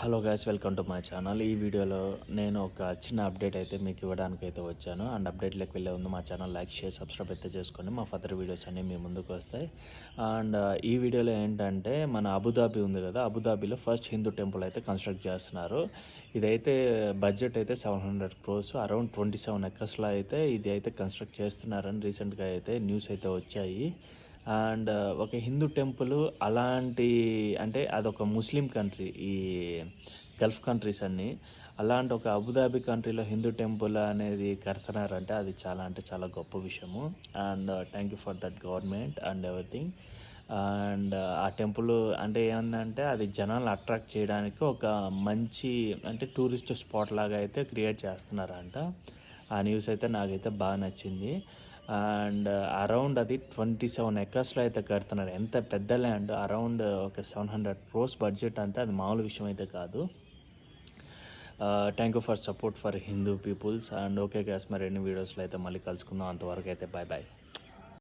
Hello guys, welcome to my channel. ఈ వీడియోలో నేను ఒక చిన్న అప్డేట్ అయితే మీకు ఇవ్వడానికి అయితే వచ్చాను. అండ్ అప్డేట్లోకి వెళ్ళే ముందు మా ఛానల్ లైక్, షేర్, సబ్స్క్రైబ్ అయితే చేసుకోండి. మా ఫర్దర్ వీడియోస్ అన్నీ మీ ముందుకు వస్తాయి. అండ్ ఈ వీడియోలో ఏంటంటే మన అబుదాబి ఉంది కదా, అబుదాబిలో ఫస్ట్ హిందూ టెంపుల్ అయితే కన్స్ట్రక్ట్ చేస్తున్నారు. ఇదైతే బడ్జెట్ అయితే 700 crores, అరౌండ్ 27 acresలో అయితే ఇది అయితే కన్స్ట్రక్ట్ చేస్తున్నారని రీసెంట్గా అయితే న్యూస్ అయితే వచ్చాయి. అండ్ ఒక హిందూ టెంపుల్ అలాంటి, అంటే అదొక ముస్లిం కంట్రీ, ఈ గల్ఫ్ కంట్రీస్ అన్నీ. అలాంటి ఒక అబుదాబి కంట్రీలో హిందూ టెంపుల్ అనేది కడుతున్నారంటే అది చాలా అంటే చాలా గొప్ప విషయము. And thank you for that government and everything. And ఆ టెంపుల్ అంటే ఏంటంటే అది జనాలు అట్రాక్ట్ చేయడానికి ఒక మంచి, అంటే టూరిస్ట్ స్పాట్ లాగా అయితే క్రియేట్ చేస్తున్నారంట. ఆ న్యూస్ అయితే నాకైతే బాగా నచ్చింది. అండ్ అరౌండ్ అది 27 acresలో అయితే కడుతున్నారు. ఎంత పెద్ద ల్యాండ్, అరౌండ్ ఒక 700 crores బడ్జెట్ అంటే అది మామూలు విషయం అయితే కాదు. Thank you for support for Hindu peoples. And okay guys, మరి ఎన్ని వీడియోస్లో అయితే మళ్ళీ కలుసుకుందాం. అంతవరకు అయితే బాయ్ బాయ్.